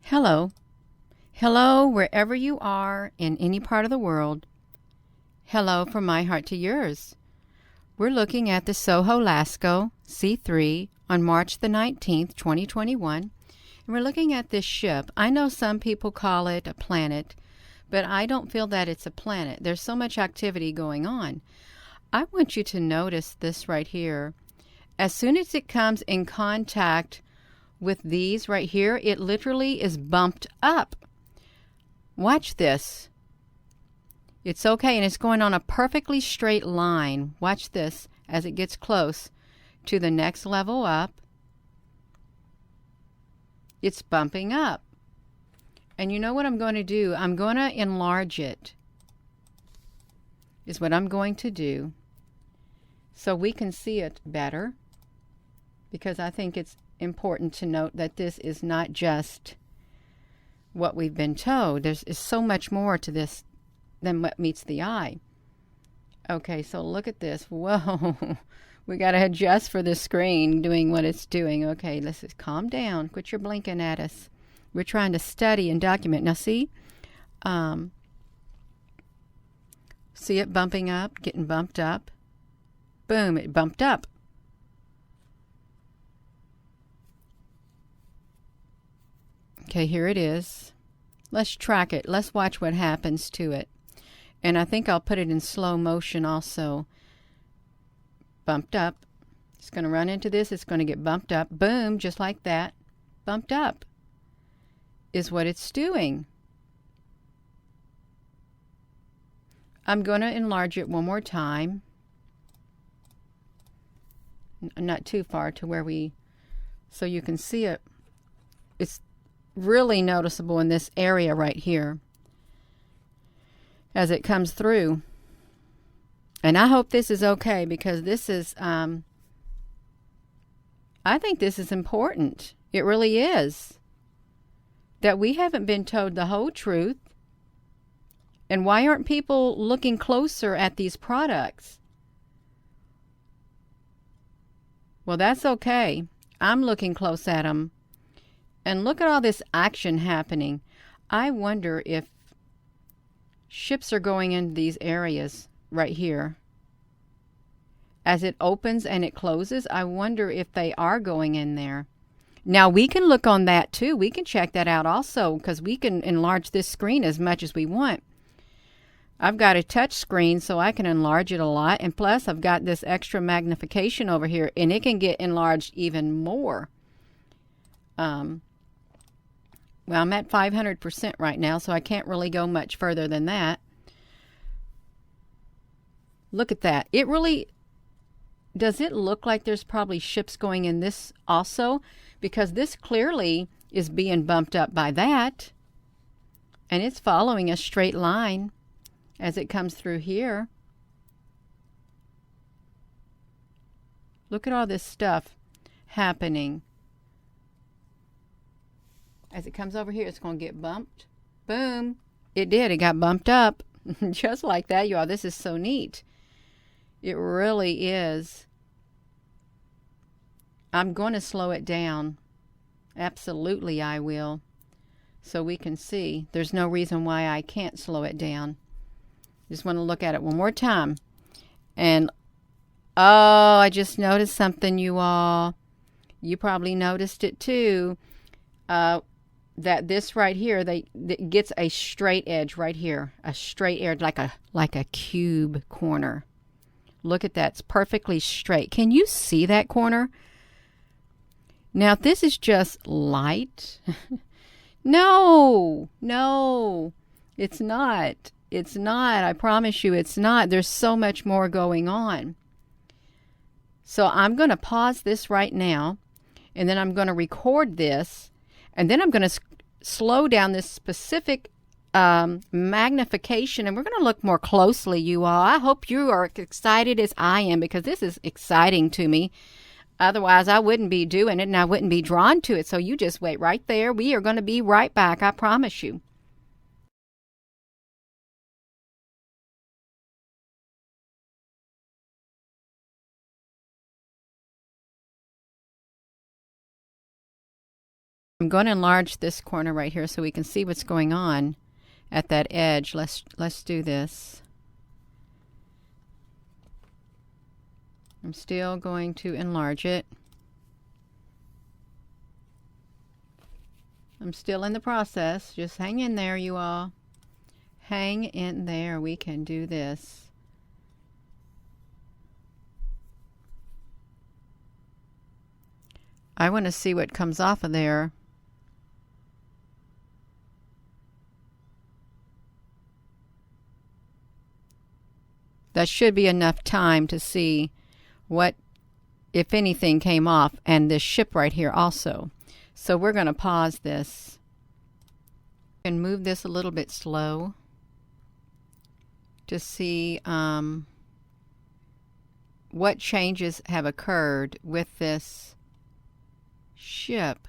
Hello. Hello, wherever you are in any part of the world. Hello from my heart to yours. We're looking at the Soho Lasco C3 on March the 19th, 2021. And we're looking at this ship. I know some people call it a planet, but I don't feel that it's a planet. There's so much activity going on. I want you to notice this right here. As soon as it comes in contact with these right here, it literally is bumped up. Watch this. It's okay, and it's going on a perfectly straight line. Watch this as it gets close to the next level up. It's bumping up. And you know what I'm going to do? I'm going to enlarge it, is what I'm going to do, so we can see it better, because I think it's important to note that this is not just what we've been told. There's so much more to this than what meets the eye. Okay, so look at this. Whoa. We got to adjust for the screen doing what it's doing. Okay, let's just calm down. Quit your blinking at us. We're trying to study and document. Now see? See it bumping up, getting bumped up. Boom, it bumped up. Okay, here it is. Let's track it. Let's watch what happens to it. And I think I'll put it in slow motion also. Bumped up. It's going to run into this. It's going to get bumped up. Boom, just like that. Bumped up is what it's doing. I'm going to enlarge it one more time. Not too far to where so you can see it. It's really noticeable in this area right here as it comes through. And I hope this is okay, because this is I think this is important. It really is. That we haven't been told the whole truth. And why aren't people looking closer at these products? Well, that's okay. I'm looking close at them. And look at all this action happening. I wonder if ships are going into these areas right here. As it opens and it closes, I wonder if they are going in there. Now, we can look on that too. We can check that out also, because we can enlarge this screen as much as we want. I've got a touch screen, so I can enlarge it a lot. And plus, I've got this extra magnification over here, and it can get enlarged even more. Well, I'm at 500% right now, so I can't really go much further than that. Look at that. It really... Does it look like there's probably ships going in this also? Because this clearly is being bumped up by that. And it's following a straight line as it comes through here. Look at all this stuff happening. As it comes over here, it's going to get bumped. Boom. It did. It got bumped up. Just like that, y'all. This is so neat. It really is. I'm going to slow it down. Absolutely, I will. So we can see. There's no reason why I can't slow it down. Just want to look at it one more time. And, oh, I just noticed something, you all. You probably noticed it too. That this right here, that gets a straight edge right here. A straight edge, like a cube corner. Look at that. It's perfectly straight. Can you see that corner? Now, if this is just light. No, it's not. It's not. I promise you it's not. There's so much more going on. So I'm going to pause this right now, and then I'm going to record this, and then I'm going to slow down this specific magnification, and we're going to look more closely, you all. I hope you are excited as I am, because this is exciting to me. Otherwise, I wouldn't be doing it, and I wouldn't be drawn to it. So you just wait right there. We are going to be right back, I promise you. I'm going to enlarge this corner right here so we can see what's going on at that edge. Let's do this. I'm still going to enlarge it. I'm still in the process. Just hang in there, you all. Hang in there. We can do this. I want to see what comes off of there. That should be enough time to see what, if anything, came off, and this ship right here also. So we're going to pause this and move this a little bit slow to see what changes have occurred with this ship.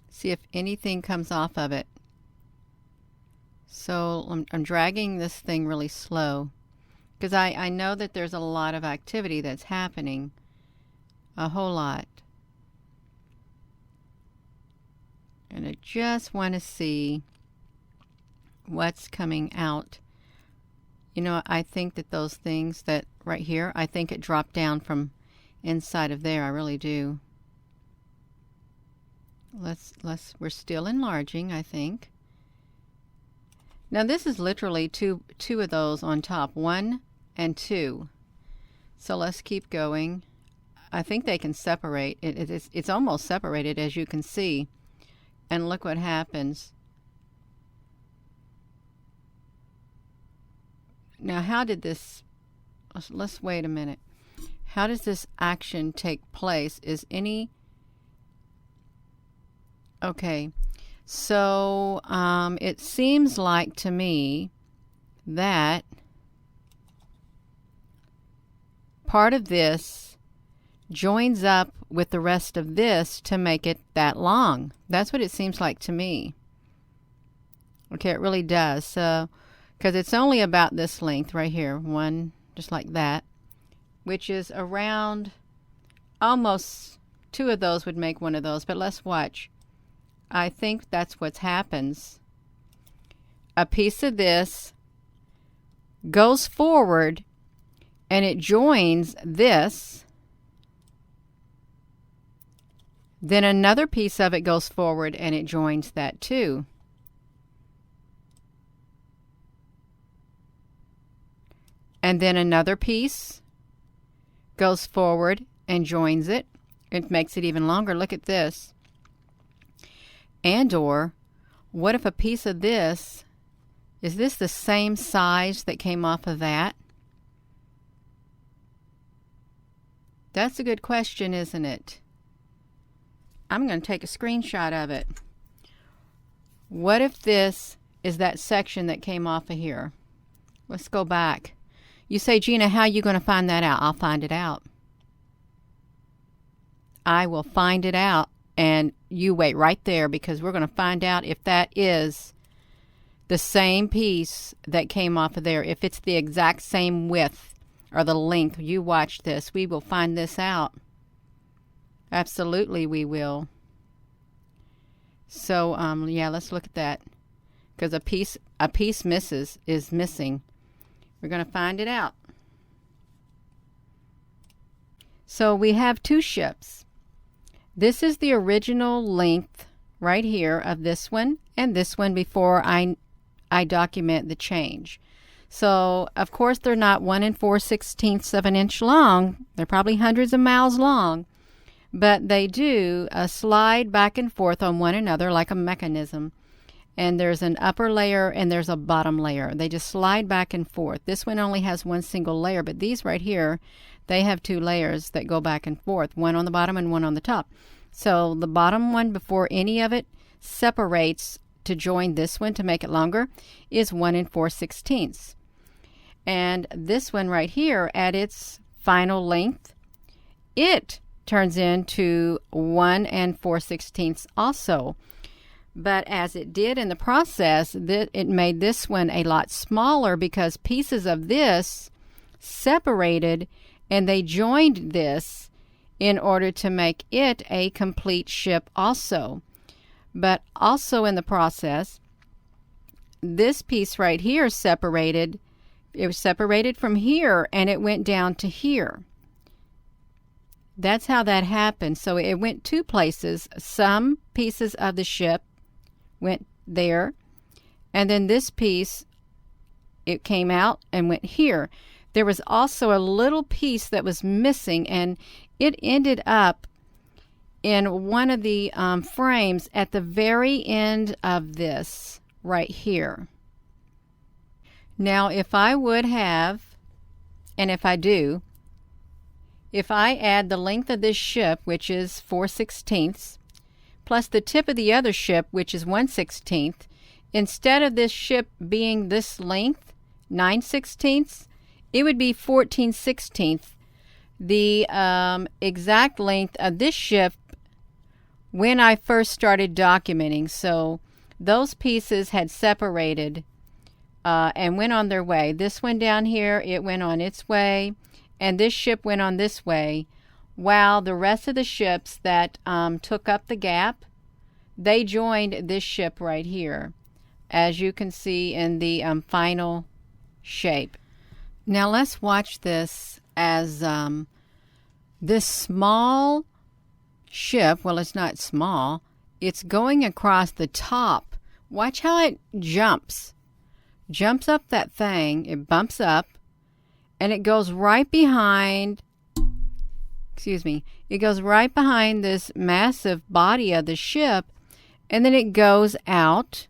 See if anything comes off of it. So I'm dragging this thing really slow because I know that there's a lot of activity that's happening, a whole lot. And I just want to see what's coming out. You know, I think that those things that right here, I think it dropped down from inside of there. I really do. We're still enlarging, I think. Now this is literally two of those on top, 1 and 2. So let's keep going. I think they can separate. It's almost separated, as you can see. And look what happens. Now, how did this... Let's wait a minute. How does this action take place? Is any... Okay. So, it seems like to me that part of this joins up with the rest of this to make it that long. That's what it seems like to me. Okay, it really does. So, because it's only about this length right here, one just like that, which is around almost 2 of those would make 1 of those. But let's watch. I think that's what happens. A piece of this goes forward and it joins this. Then another piece of it goes forward and it joins that too. And then another piece goes forward and joins it. It makes it even longer. Look at this. And or, what if a piece of this, is this the same size that came off of that? That's a good question, isn't it? I'm going to take a screenshot of it. What if this is that section that came off of here? Let's go back. You say, Gina, how are you going to find that out? I'll find it out. I will find it out, and you wait right there because we're going to find out if that is the same piece that came off of there. If it's the exact same width or the length. You watch this. We will find this out. Absolutely, we will. So, yeah, let's look at that. Because a piece is missing. We're going to find it out. So we have 2 ships. This is the original length right here of this one and this one before I document the change. So, of course, they're not 1 4/16 of an inch long. They're probably hundreds of miles long. But they do slide back and forth on one another like a mechanism. And there's an upper layer and there's a bottom layer. They just slide back and forth. This one only has 1 single layer, but these right here, they have 2 layers that go back and forth, one on the bottom and one on the top. So the bottom one, before any of it separates to join this one to make it longer, is 1 4/16. And this one right here, at its final length, it turns into 1 4/16 also. But as it did in the process, it made this one a lot smaller because pieces of this separated and they joined this in order to make it a complete ship also. But also in the process, this piece right here separated. It was separated from here and it went down to here. That's how that happened. So it went two places. Some pieces of the ship went there, and then this piece, it came out and went here. There was also a little piece that was missing, and it ended up in one of the frames at the very end of this right here. Now, if I would have, and if I do, if I add the length of this ship, which is 4/16, plus the tip of the other ship, which is 1/16, instead of this ship being this length, 9/16, it would be 14/16. The exact length of this ship when I first started documenting. So those pieces had separated and went on their way. This one down here, it went on its way, and this ship went on this way, while the rest of the ships that took up the gap, they joined this ship right here, as you can see in the final shape. Now let's watch this as this small ship, well, it's not small, it's going across the top. Watch how it jumps up that thing, it bumps up, and it goes right behind, it goes right behind this massive body of the ship, and then it goes out,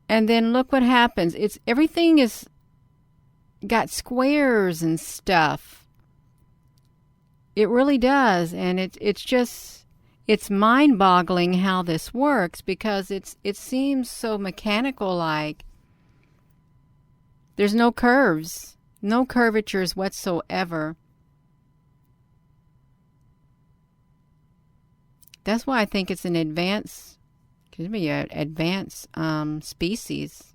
and then look what happens. Everything is got squares and stuff. It really does, and it's mind-boggling how this works, because it seems so mechanical-like. There's no curves, no curvatures whatsoever. That's why I think it's an advanced species,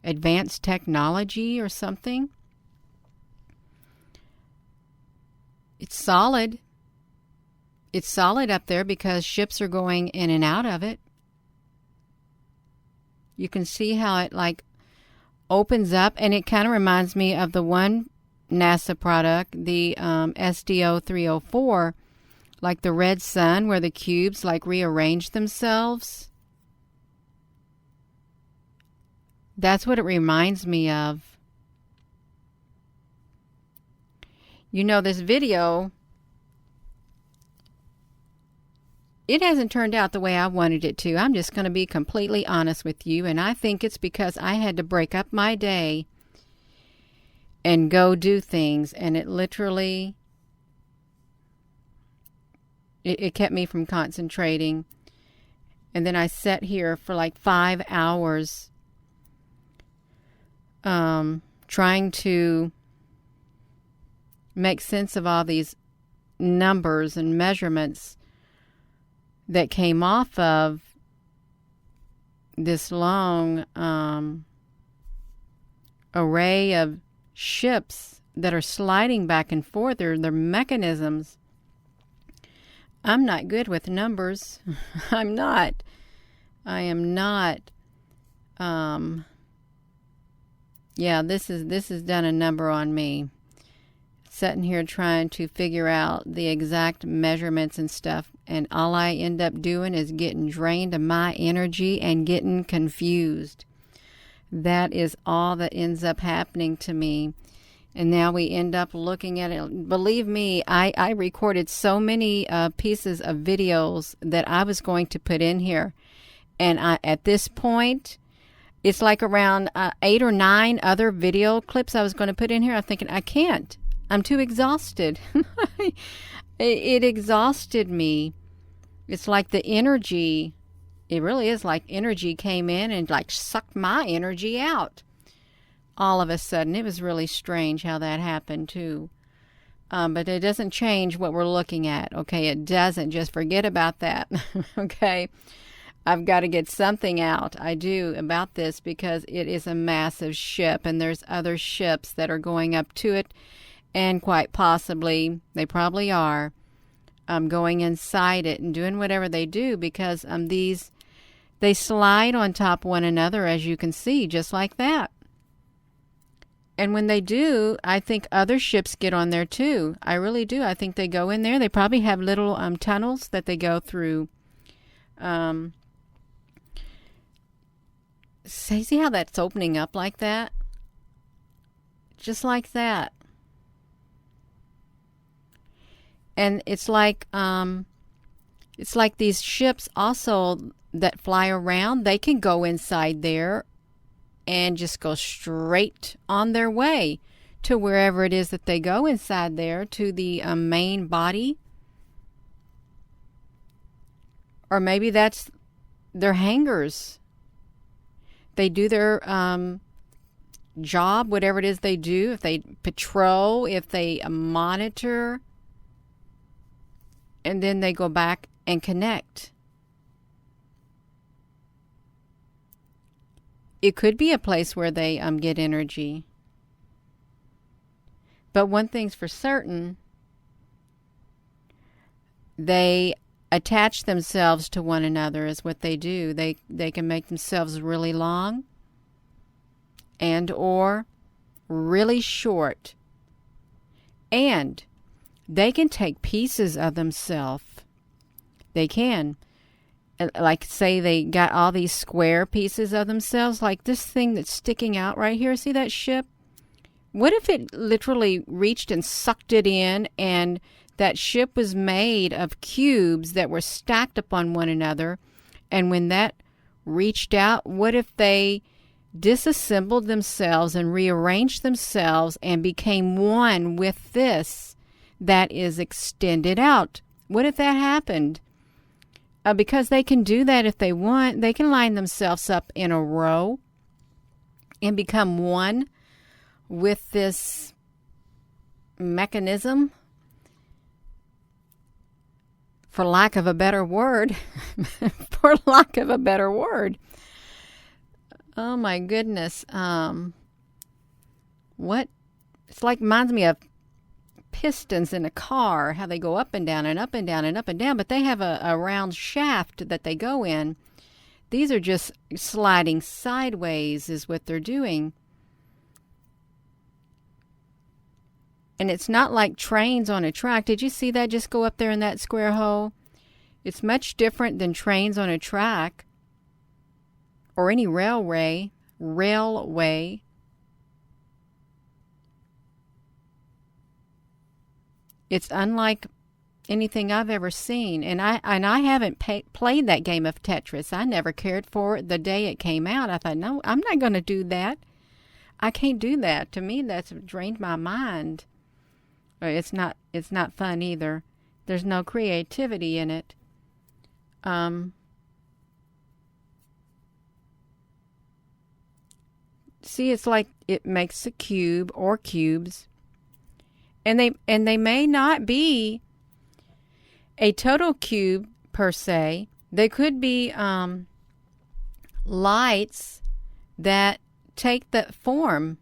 advanced technology or something. It's solid. It's solid up there because ships are going in and out of it. You can see how it like opens up, and it kind of reminds me of the one NASA product, the SDO 304, like the red sun, where the cubes like rearrange themselves. That's what it reminds me of. You know, this video, it hasn't turned out the way I wanted it to. I'm just going to be completely honest with you, and I think it's because I had to break up my day and go do things, and it literally, it kept me from concentrating. And then I sat here for like 5 hours trying to make sense of all these numbers and measurements that came off of this long array of ships that are sliding back and forth. They're mechanisms. I'm not good with numbers. I'm not. I am not. Yeah, this has done a number on me. Sitting here trying to figure out the exact measurements and stuff, and all I end up doing is getting drained of my energy and getting confused. That is all that ends up happening to me. And now we end up looking at it. Believe me, I recorded so many pieces of videos that I was going to put in here. And at this point, it's like around 8 or 9 other video clips I was going to put in here. I'm thinking, I can't. I'm too exhausted. It exhausted me. It's like the energy, it really is like energy came in and like sucked my energy out. All of a sudden, it was really strange how that happened too. But it doesn't change what we're looking at. Okay, it doesn't. Just forget about that. Okay, I've got to get something out. I do about this because it is a massive ship, and there's other ships that are going up to it. And quite possibly, they probably are, going inside it and doing whatever they do, because they slide on top of one another, as you can see, just like that. And when they do, I think other ships get on there too. I really do. I think they go in there. They probably have little tunnels that they go through. See how that's opening up like that? Just like that. And it's like these ships also that fly around, they can go inside there and just go straight on their way to wherever it is that they go inside there, to the main body. Or maybe that's their hangars. They do their job, whatever it is they do. If they patrol, if they monitor, and then they go back and connect. It could be a place where they get energy. But one thing's for certain, they attach themselves to one another is what they do. They can make themselves really long and or really short. And they can take pieces of themselves. They can. Like, say they got all these square pieces of themselves, like this thing that's sticking out right here. See that ship? What if it literally reached and sucked it in, and that ship was made of cubes that were stacked upon one another? And when that reached out, what if they disassembled themselves and rearranged themselves and became one with this that is extended out? What if that happened? Because they can do that if they want. They can line themselves up in a row and become one with this mechanism, for lack of a better word. For lack of a better word. Oh my goodness. What? It's like, reminds me of pistons in a car, how they go up and down and up and down and up and down, but they have a round shaft that they go in. These are just sliding sideways is what they're doing. And it's not like trains on a track. Did you see that just go up there in that square hole? It's much different than trains on a track or any railway. It's unlike anything I've ever seen. And I haven't played that game of Tetris. I never cared for it the day it came out. I thought, no, I'm not going to do that. I can't do that. To me, that's drained my mind. It's not fun either. There's no creativity in it. See, it's like it makes a cube or cubes. And they may not be a total cube per se. They could be lights that take that form.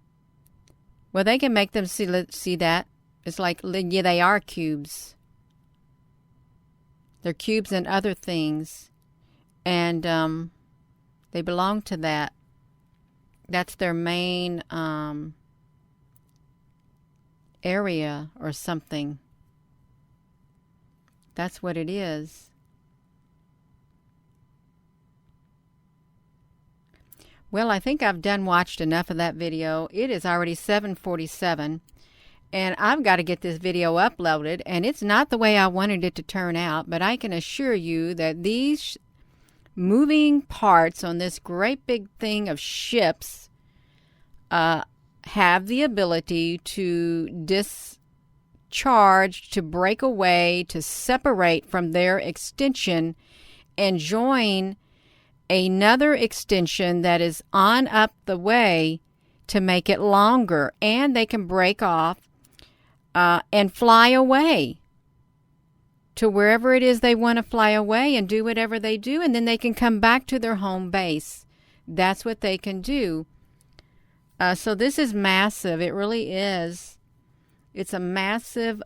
Well, they can make them see that. It's like, yeah, they are cubes. They're cubes and other things. And they belong to that. That's their main area or something. That's what it is. Well, I think I've watched enough of that video. It is already 7:47, and I've got to get this video uploaded, and it's not the way I wanted it to turn out, but I can assure you that these moving parts on this great big thing of ships have the ability to discharge, to break away, to separate from their extension and join another extension that is on up the way to make it longer. And they can break off and fly away to wherever it is they want to fly away and do whatever they do, and then they can come back to their home base. That's what they can do. So this is massive. It really is. It's a massive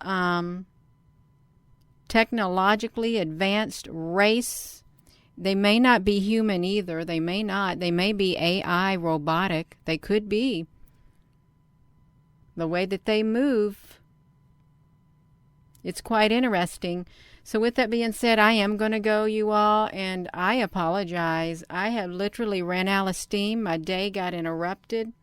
technologically advanced race. They may not be human either. They may not. They may be AI, robotic. They could be. The way that they move, it's quite interesting. So with that being said, I am going to go, you all, and I apologize. I have literally ran out of steam. My day got interrupted.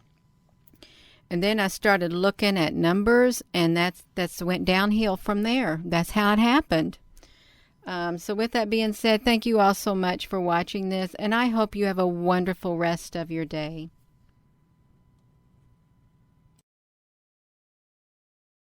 And then I started looking at numbers, and that's went downhill from there. That's how it happened. So with that being said, thank you all so much for watching this, and I hope you have a wonderful rest of your day.